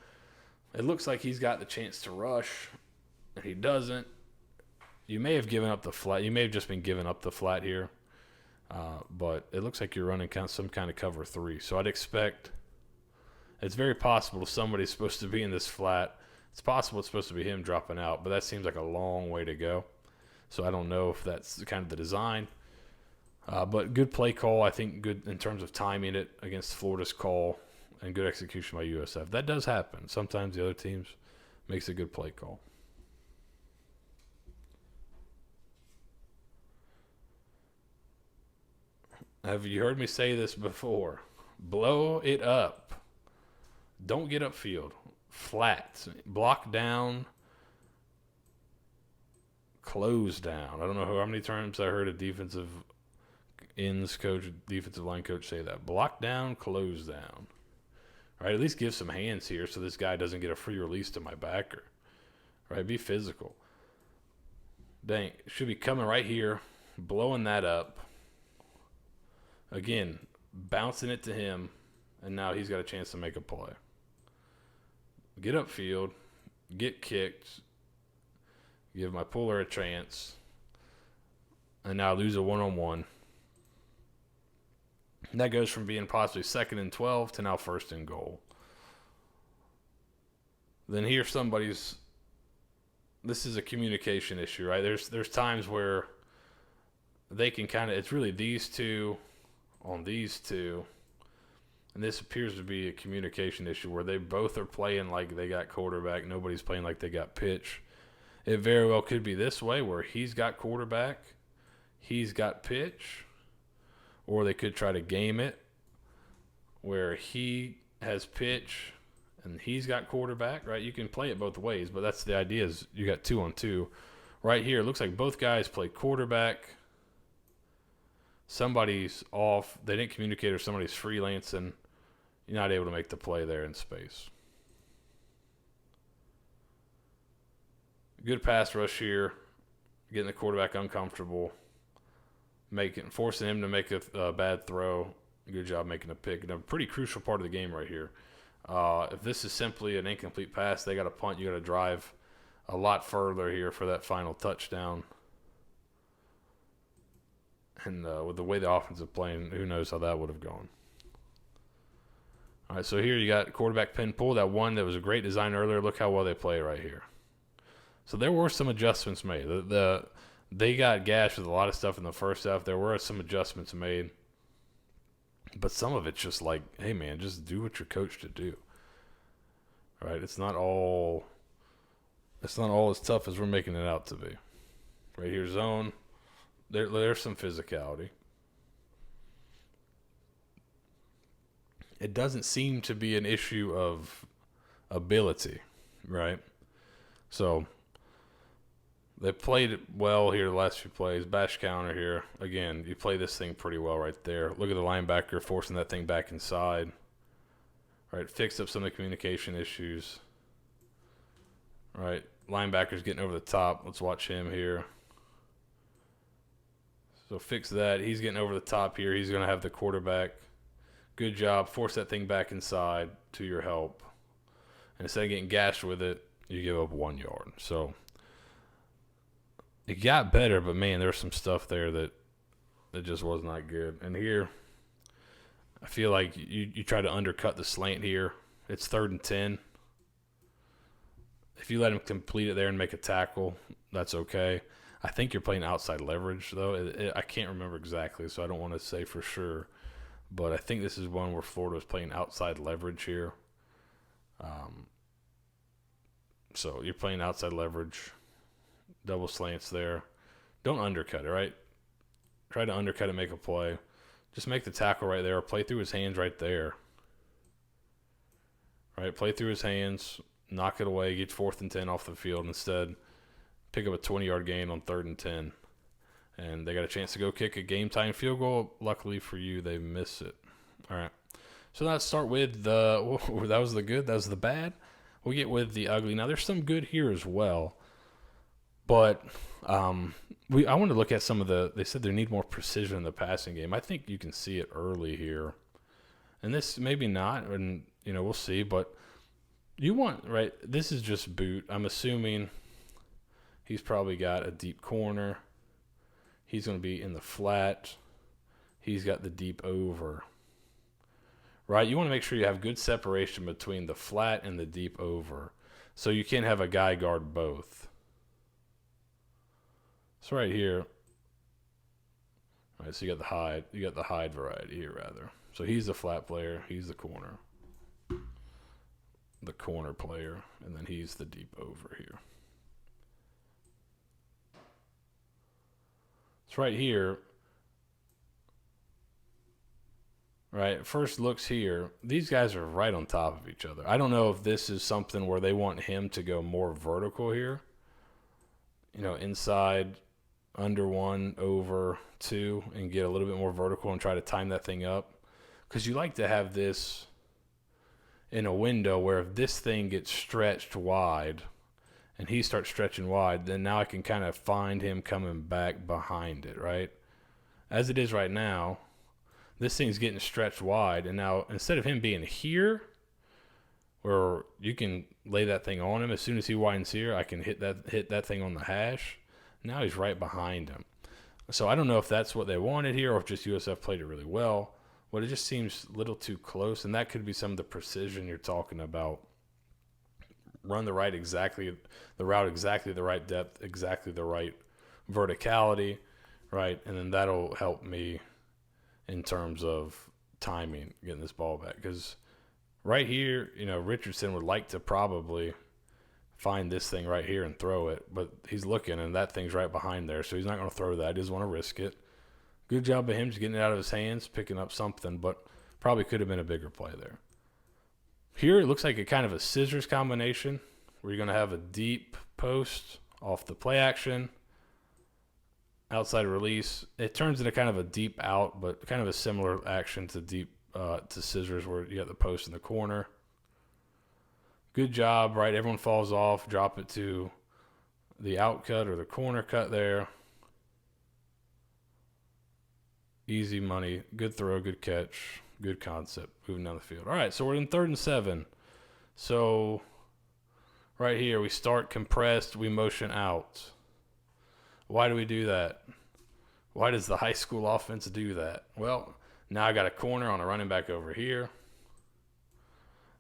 It looks like he's got the chance to rush, and he doesn't. You may have given up the flat. You may have just been giving up the flat here. But it looks like you're running some kind of cover 3. So I'd expect it's very possible if somebody's supposed to be in this flat. It's possible it's supposed to be him dropping out, but that seems like a long way to go. So I don't know if that's kind of the design. But good play call. I think good in terms of timing it against Florida's call and good execution by USF. That does happen. Sometimes the other teams makes a good play call. Have you heard me say this before? Blow it up. Don't get upfield. Flat. Block down. Close down. I don't know how many times I heard a defensive ends coach, defensive line coach say that. Block down, close down. All right, at least give some hands here so this guy doesn't get a free release to my backer. All right, be physical. Dang, should be coming right here, blowing that up. Again, bouncing it to him, and now he's got a chance to make a play. Get upfield, get kicked, give my puller a chance, and now lose a one-on-one. And that goes from being possibly 2nd and 12 to now 1st and goal. Then here this is a communication issue, right? There's times where they can kind of, it's really these two on these two, and this appears to be a communication issue where they both are playing like they got quarterback, nobody's playing like they got pitch. It very well could be this way where he's got quarterback, he's got pitch, or they could try to game it where he has pitch and he's got quarterback, right? You can play it both ways, but that's the idea is you got 2-on-2. Right here, it looks like both guys play quarterback. Somebody's off. They didn't communicate or somebody's freelancing. You're not able to make the play there in space. Good pass rush here. Getting the quarterback uncomfortable. Forcing him to make a bad throw. Good job making a pick. And a pretty crucial part of the game right here. If this is simply an incomplete pass, they got to punt. You got to drive a lot further here for that final touchdown. And with the way the offense is playing, who knows how that would have gone. All right, so here you got quarterback pin pull. That one that was a great design earlier. Look how well they play right here. So there were some adjustments made. They got gashed with a lot of stuff in the first half. There were some adjustments made. But some of it's just like, hey, man, just do what you're coached to do. All right, it's not all as tough as we're making it out to be. Right here, zone. There's some physicality. It doesn't seem to be an issue of ability, right? So they played it well here the last few plays. Bash counter here. Again, you play this thing pretty well right there. Look at the linebacker forcing that thing back inside. All right, fixed up some of the communication issues. All right, linebacker's getting over the top. Let's watch him here. So fix that. He's getting over the top here. He's going to have the quarterback. Good job. Force that thing back inside to your help. And instead of getting gashed with it, you give up 1 yard. So it got better, but, man, there's some stuff there that just was not good. And here, I feel like you try to undercut the slant here. It's 3rd and 10. If you let him complete it there and make a tackle, that's okay. I think you're playing outside leverage, though. I can't remember exactly, so I don't want to say for sure. But I think this is one where Florida was playing outside leverage here. So you're playing outside leverage, double slants there. Don't undercut it, right? Try to undercut it, make a play. Just make the tackle right there or play through his hands right there. Right, play through his hands, knock it away, get 4th and 10 off the field instead. Pick up a 20-yard gain on 3rd and 10. And they got a chance to go kick a game-time field goal. Luckily for you, they miss it. All right. So let's start with that was the good, that was the bad. We'll get with the ugly. Now, there's some good here as well. But I wanted to look at some of they said they need more precision in the passing game. I think you can see it early here. And this maybe not, and, we'll see. But you want, right, this is just boot. I'm assuming he's probably got a deep corner. He's going to be in the flat. He's got the deep over. Right? You want to make sure you have good separation between the flat and the deep over. So you can't have a guy guard both. So right here. All right, so you got the hide variety here rather. So he's the flat player, he's the corner player, and then he's the deep over here. So right here, right? First looks here, these guys are right on top of each other. I don't know if this is something where they want him to go more vertical here. Inside, under one, over two, and get a little bit more vertical and try to time that thing up. Because you like to have this in a window where if this thing gets stretched wide and he starts stretching wide, then now I can kind of find him coming back behind it, right? As it is right now, this thing's getting stretched wide, and now instead of him being here, where you can lay that thing on him, as soon as he widens here, I can hit that thing on the hash. Now he's right behind him. So I don't know if that's what they wanted here or if just USF played it really well. But it just seems a little too close, and that could be some of the precision you're talking about. Run the route exactly the right depth, exactly the right verticality, right? And then that'll help me in terms of timing, getting this ball back. Because right here, Richardson would like to probably find this thing right here and throw it, but he's looking, and that thing's right behind there, so he's not going to throw that. He doesn't want to risk it. Good job of him just getting it out of his hands, picking up something, but probably could have been a bigger play there. Here, it looks like a kind of a scissors combination where you're going to have a deep post off the play action, outside release. It turns into kind of a deep out, but kind of a similar action to deep to scissors where you got the post in the corner. Good job, right? Everyone falls off. Drop it to the out cut or the corner cut there. Easy money. Good throw, good catch, good concept. Moving down the field. All right, so we're in 3rd and 7. So right here, we start compressed. We motion out. Why do we do that? Why does the high school offense do that? Well, now I got a corner on a running back over here.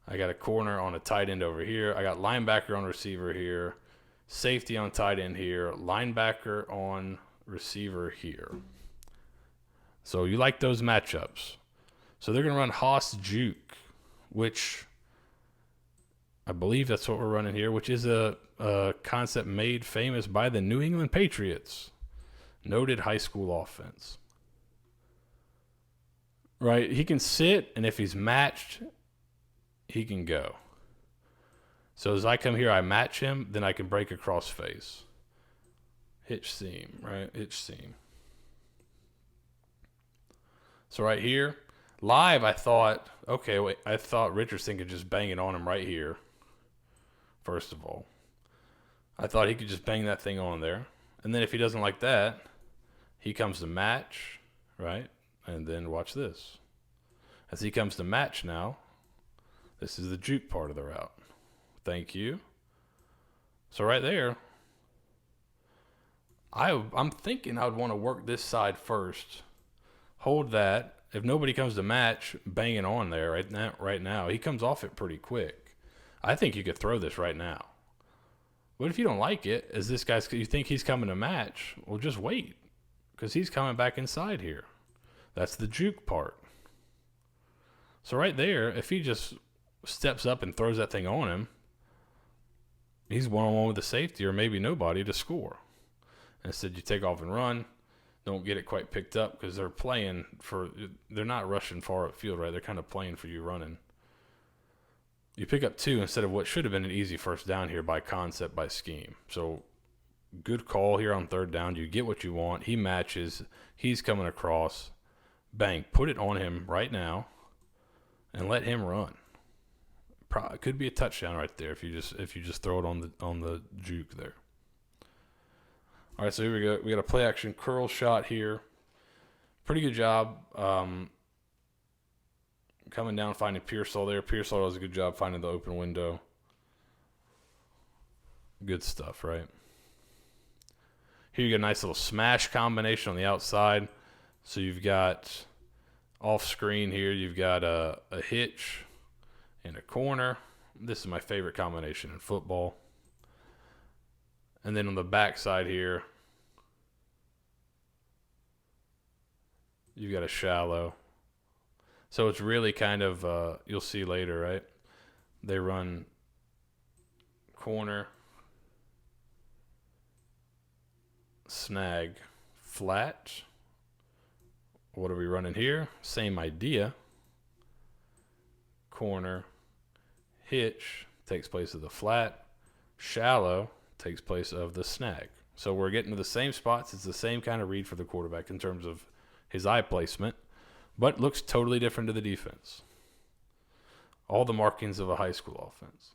I got a corner on a tight end over here. I got linebacker on receiver here. Safety on tight end here. Linebacker on receiver here. So you like those matchups. So they're going to run Haas Juke, which I believe that's what we're running here, which is a concept made famous by the New England Patriots. Noted high school offense. Right? He can sit, and if he's matched, he can go. So as I come here, I match him, then I can break across face. Hitch seam, right? Hitch seam. So right here, live, I thought Richardson could just bang it on him right here, first of all. I thought he could just bang that thing on there. And then if he doesn't like that, he comes to match, right? And then watch this. As he comes to match now, this is the juke part of the route. Thank you. So right there, I'm thinking I would want to work this side first. Hold that. If nobody comes to match, bang it on there right now. He comes off it pretty quick. I think you could throw this right now. What if you don't like it? You think he's coming to match? Well, just wait, because he's coming back inside here. That's the juke part. So right there, if he just steps up and throws that thing on him, he's one-on-one with the safety or maybe nobody to score. Instead, you take off and run. Don't get it quite picked up because they're not rushing far upfield, right? They're kind of playing for you running. You pick up 2 instead of what should have been an easy first down here by concept, by scheme. So good call here on 3rd down. You get what you want. He matches. He's coming across. Bang. Put it on him right now and let him run. Could be a touchdown right there if you just throw it on the juke there. All right, so here we go. We got a play action curl shot here. Pretty good job coming down, finding Pearsall there. Pearsall does a good job finding the open window. Good stuff, right? Here you get a nice little smash combination on the outside. So you've got off screen here, you've got a hitch and a corner. This is my favorite combination in football. And then on the back side here, you've got a shallow. So it's really kind of, you'll see later, right? They run corner, snag, flat. What are we running here? Same idea. corner. Hitch takes place of the flat. Shallow takes place of the snag. So we're getting to the same spots. It's the same kind of read for the quarterback in terms of his eye placement, but looks totally different to the defense. All the markings of a high school offense.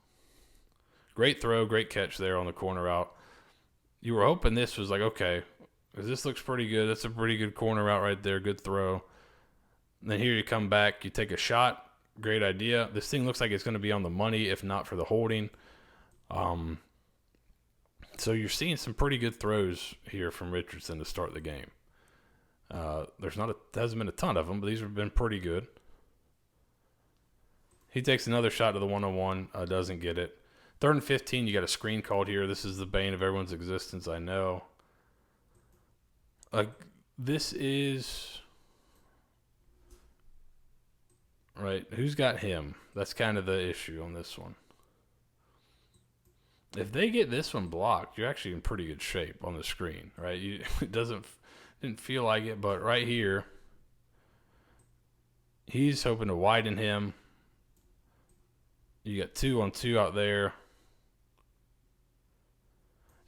Great throw, great catch there on the corner route. You were hoping this was like, okay, this looks pretty good. That's a pretty good corner route right there. Good throw. And then here you come back, you take a shot. Great idea. This thing looks like it's going to be on the money, if not for the holding. So you're seeing some pretty good throws here from Richardson to start the game. There hasn't been a ton of them, but these have been pretty good. He takes another shot to the 101, doesn't get it. 3rd and 15, you got a screen called here. This is the bane of everyone's existence, I know. This is... Right, who's got him? That's kind of the issue on this one. If they get this one blocked, you're actually in pretty good shape on the screen, right? It didn't feel like it, but right here, he's hoping to widen him. You got 2-on-2 out there.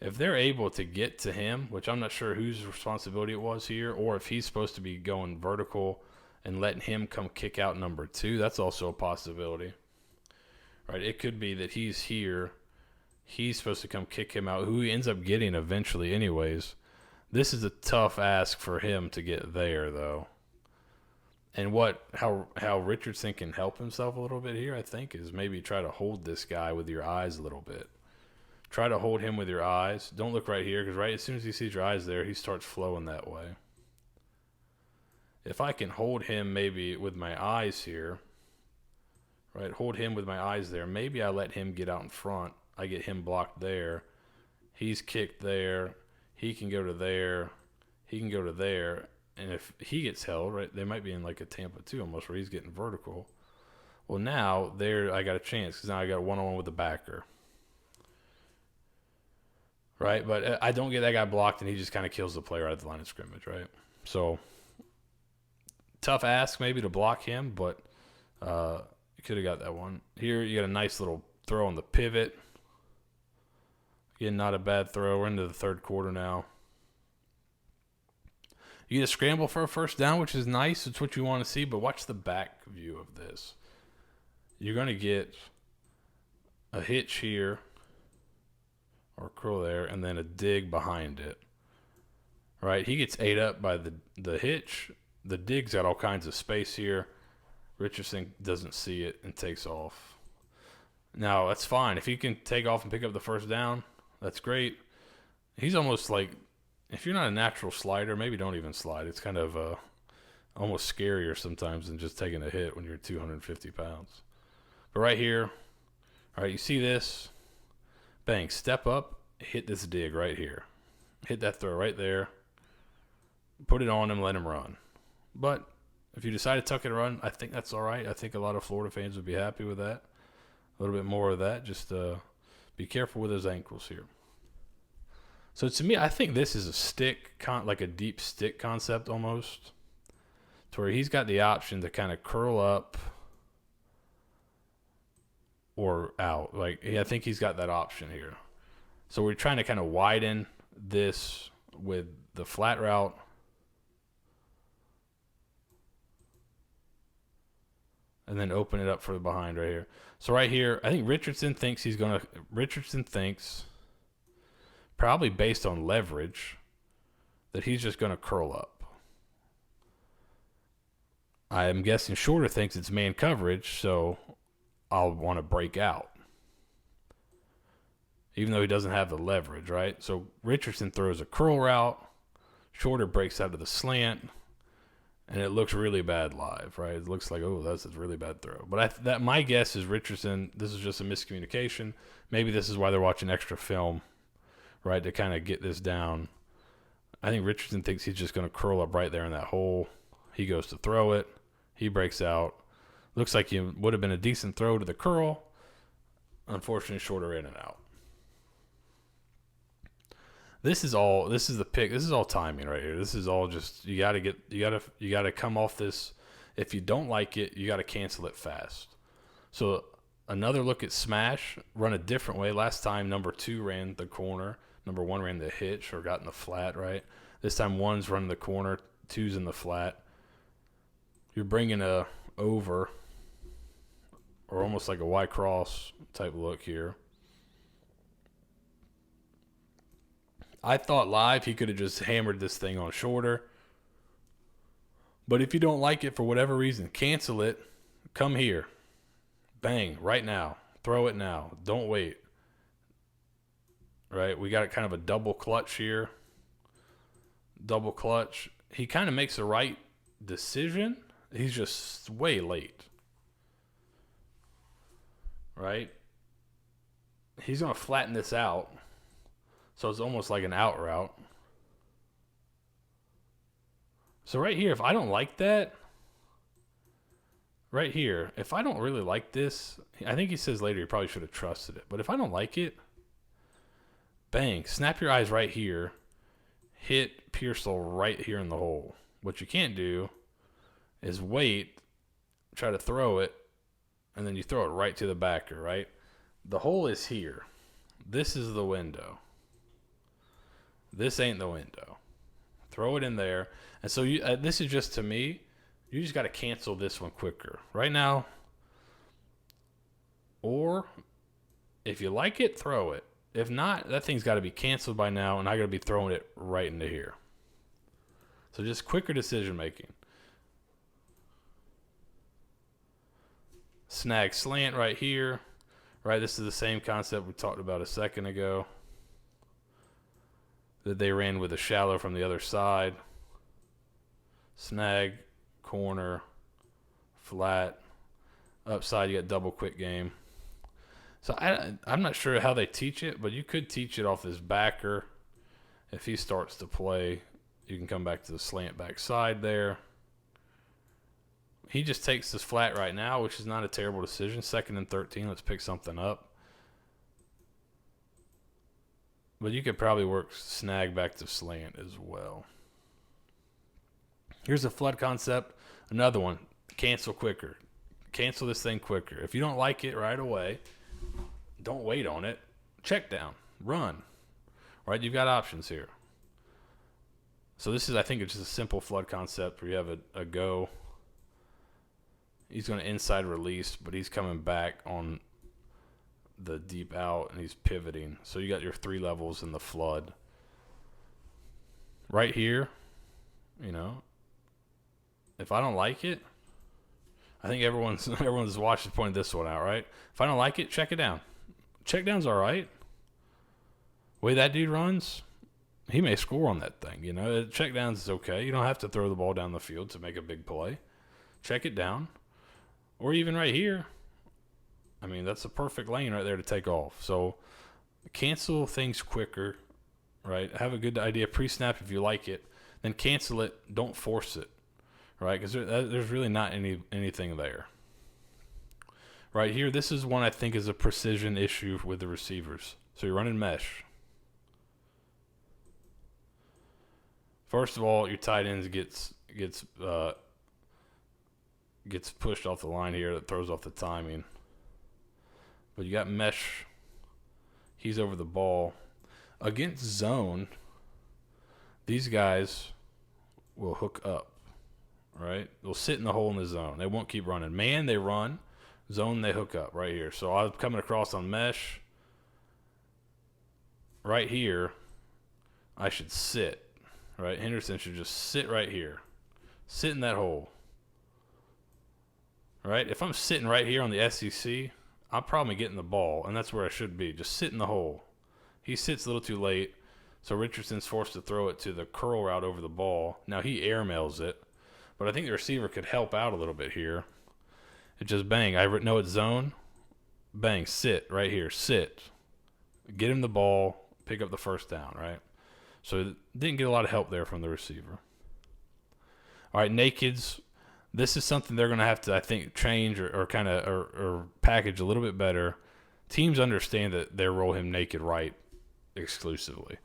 If they're able to get to him, which I'm not sure whose responsibility it was here, or if he's supposed to be going vertical and letting him come kick out number 2, that's also a possibility. Right? It could be that he's here. He's supposed to come kick him out, who he ends up getting eventually anyways. This is a tough ask for him to get there, though. And how Richardson can help himself a little bit here, I think, is maybe try to hold this guy with your eyes a little bit. Try to hold him with your eyes. Don't look right here, because right as soon as he sees your eyes there, he starts flowing that way. If I can hold him maybe with my eyes here, right, hold him with my eyes there, maybe I let him get out in front. I get him blocked there. He's kicked there. He can go to there. He can go to there. And if he gets held, right, they might be in like a Tampa 2 almost, where he's getting vertical. Well, now there I got a chance, because now I got one-on-one with the backer. Right, but I don't get that guy blocked, and he just kind of kills the play right at the line of scrimmage, right? So, tough ask maybe to block him, but you could have got that one. Here you got a nice little throw on the pivot. Again, not a bad throw. We're into the 3rd quarter now. You get a scramble for a first down, which is nice. It's what you want to see, but watch the back view of this. You're going to get a hitch here, or curl there, and then a dig behind it. Right? He gets ate up by the hitch. The dig's got all kinds of space here. Richardson doesn't see it and takes off. Now, that's fine. If he can take off and pick up the first down, that's great. He's almost like, if you're not a natural slider, maybe don't even slide. It's kind of almost scarier sometimes than just taking a hit when you're 250 pounds. But right here, all right, you see this? Bang, step up, hit this dig right here. Hit that throw right there. Put it on him, let him run. But if you decide to tuck and run, I think that's all right. I think a lot of Florida fans would be happy with that. A little bit more of that. Just be careful with his ankles here. So to me, I think this is a stick, like a deep stick concept almost, to where he's got the option to kind of curl up or out. Like, I think he's got that option here. So we're trying to kind of widen this with the flat route. And then open it up for the behind right here. So right here, I think Richardson thinks, probably based on leverage, that he's just going to curl up. I'm guessing Shorter thinks it's man coverage, so I'll want to break out. Even though he doesn't have the leverage, right? So Richardson throws a curl route. Shorter breaks out of the slant. And it looks really bad live, right? It looks like, oh, that's a really bad throw. But my guess is Richardson, this is just a miscommunication. Maybe this is why they're watching extra film, right, to kind of get this down. I think Richardson thinks he's just going to curl up right there in that hole. He goes to throw it. He breaks out. Looks like it would have been a decent throw to the curl. Unfortunately, Shorter in and out. This is the pick. This is all timing right here. This is all just, you got to come off this. If you don't like it, you got to cancel it fast. So another look at smash, run a different way. Last time, number 2 ran the corner. Number 1 ran the hitch or got in the flat, right? This time, 1's running the corner, 2's in the flat. You're bringing a over or almost like a Y cross type look here. I thought live he could have just hammered this thing on shorter. But if you don't like it for whatever reason, cancel it. Come here. Bang, right now. Throw it now. Don't wait. Right? We got kind of a double clutch here. Double clutch. He kind of makes the right decision. He's just way late. Right? He's going to flatten this out. So it's almost like an out route. So right here, if I don't like that, right here, if I don't really like this, I think he says later he probably should have trusted it. But if I don't like it, bang, snap your eyes right here, hit Pearsall right here in the hole. What you can't do is wait, try to throw it, and then you throw it right to the backer, right? The hole is here. This is the window. This ain't the window. Throw it in there. And so this is just, to me, you just got to cancel this one quicker. Right now, or if you like it, throw it. If not, that thing's got to be canceled by now, and I got to be throwing it right into here. So just quicker decision making. Snag slant right here. Right, this is the same concept we talked about a second ago. That they ran with a shallow from the other side. Snag, corner, flat. Upside, you got double quick game. So I'm not sure how they teach it, but you could teach it off this backer. If he starts to play, you can come back to the slant back side there. He just takes this flat right now, which is not a terrible decision. 2nd and 13, let's pick something up. But you could probably work snag back to slant as well. Here's a flood concept. Another one. Cancel quicker. Cancel this thing quicker. If you don't like it right away, don't wait on it. Check down. Run. Right? You've got options here. So this is, I think, it's just a simple flood concept where you have a go. He's going to inside release, but he's coming back on the deep out, and he's pivoting. So you got your 3 levels in the flood. Right here, if I don't like it, I think everyone's watching pointed this one out, right? If I don't like it, check it down. Check down's all right. Way that dude runs, he may score on that thing. Check downs is okay. You don't have to throw the ball down the field to make a big play. Check it down. Or even right here. I mean, that's a perfect lane right there to take off. So cancel things quicker, right? Have a good idea pre-snap if you like it. Then cancel it. Don't force it, right? Because there's really not anything there. Right here, this is one I think is a precision issue with the receivers. So you're running mesh. First of all, your tight ends gets pushed off the line here. That throws off the timing. But you got mesh. He's over the ball. Against zone, these guys will hook up, right? They'll sit in the hole in the zone. They won't keep running. Man, they run. Zone, they hook up right here. So I'm coming across on mesh. Right here, I should sit, right? Henderson should just sit right here. Sit in that hole. Right? If I'm sitting right here on the SEC, I'm probably getting the ball, and that's where I should be. Just sit in the hole. He sits a little too late, so Richardson's forced to throw it to the curl route over the ball. Now he airmails it, but I think the receiver could help out a little bit here. It just bang. I know it's zone. Bang. Sit right here. Sit. Get him the ball. Pick up the first down, right? So didn't get a lot of help there from the receiver. All right, nakeds. This is something they're going to have to, I think, change or kind of or package a little bit better. Teams understand that they roll him naked right exclusively.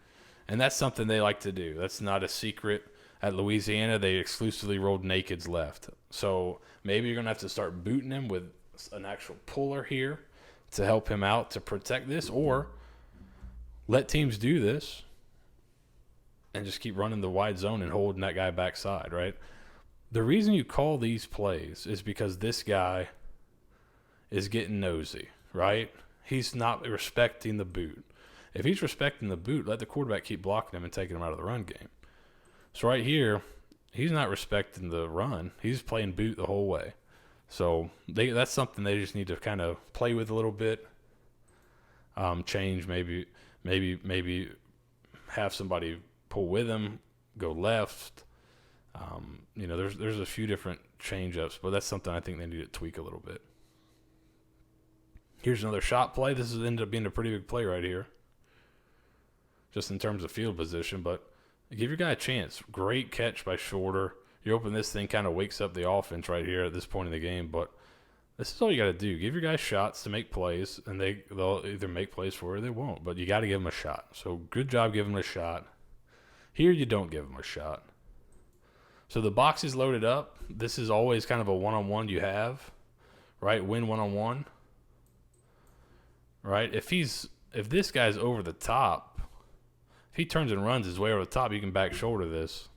And that's something they like to do. That's not a secret. At Louisiana, they exclusively rolled nakeds left. So maybe you're going to have to start booting him with an actual puller here to help him out to protect this, or let teams do this and just keep running the wide zone and holding that guy backside, right? The reason you call these plays is because this guy is getting nosy, right? He's not respecting the boot. If he's respecting the boot, let the quarterback keep blocking him and taking him out of the run game. So right here, he's not respecting the run. He's playing boot the whole way. So that's something they just need to kind of play with a little bit. Change, maybe have somebody pull with him, go left. There's a few different change-ups, but that's something I think they need to tweak a little bit. Here's another shot play. This has ended up being a pretty big play right here, just in terms of field position, but give your guy a chance. Great catch by Shorter. You open this thing, kind of wakes up the offense right here at this point in the game, but this is all you got to do. Give your guys shots to make plays, and they'll either make plays for you or they won't, but you got to give them a shot. So good job giving them a shot. Here you don't give them a shot. So the box is loaded up. This is always kind of a one-on-one you have, right? Win one-on-one, right? If this guy's over the top, if he turns and runs his way over the top, you can back shoulder this,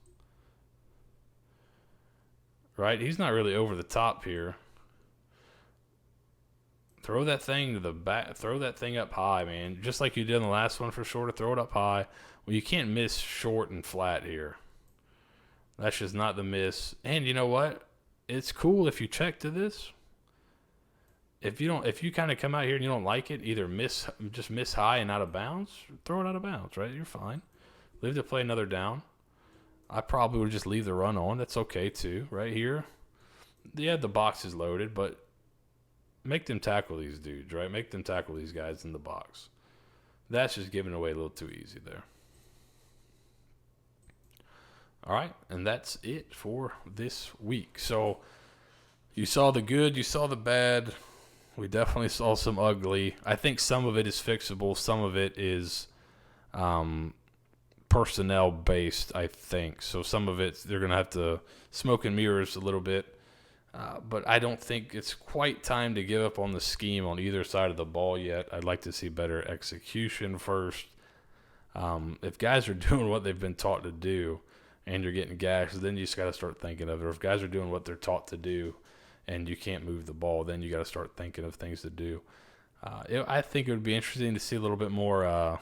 right? He's not really over the top here. Throw that thing to the back. Throw that thing up high, man. Just like you did in the last one for Shorter. Throw it up high. Well, you can't miss short and flat here. That's just not the miss. And you know what? It's cool if you check to this. If you kind of come out here and you don't like it, either miss high and out of bounds, throw it out of bounds, right? You're fine. Live to play another down. I probably would just leave the run on. That's okay too, right here. Yeah, the box is loaded, but make them tackle these dudes, right? Make them tackle these guys in the box. That's just giving away a little too easy there. All right, and that's it for this week. So you saw the good, you saw the bad. We definitely saw some ugly. I think some of it is fixable. Some of it is personnel-based, I think. So some of it, they're going to have to smoke and mirrors a little bit. But I don't think it's quite time to give up on the scheme on either side of the ball yet. I'd like to see better execution first. If guys are doing what they've been taught to do and you're getting gashed, then you just got to start thinking of it. Or if guys are doing what they're taught to do and you can't move the ball, then you got to start thinking of things to do. I think it would be interesting to see a little bit more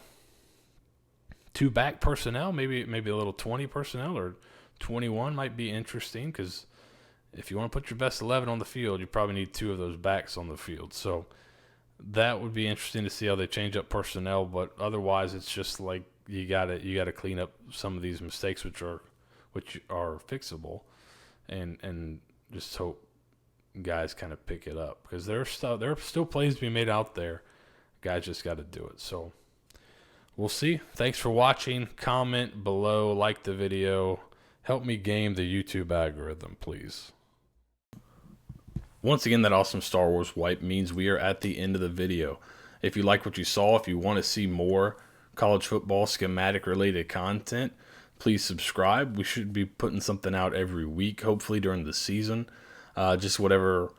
two-back personnel, maybe a little 20 personnel, or 21 might be interesting, because if you want to put your best 11 on the field, you probably need two of those backs on the field. So that would be interesting to see how they change up personnel, but otherwise it's just like you got to clean up some of these mistakes which are fixable, and just hope guys kind of pick it up, because there are still plays to be made out there. Guys just got to do it. So we'll see. Thanks for watching. Comment below, like the video. Help me game the YouTube algorithm, please. Once again, that awesome Star Wars wipe means we are at the end of the video. If you like what you saw, if you want to see more college football schematic related content, please subscribe. We should be putting something out every week, hopefully during the season. Just whatever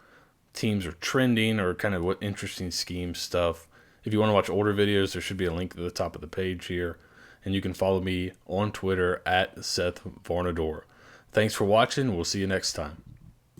teams are trending or kind of what interesting scheme stuff. If you want to watch older videos, there should be a link at the top of the page here. And you can follow me on Twitter at Seth Varnadore. Thanks for watching. We'll see you next time.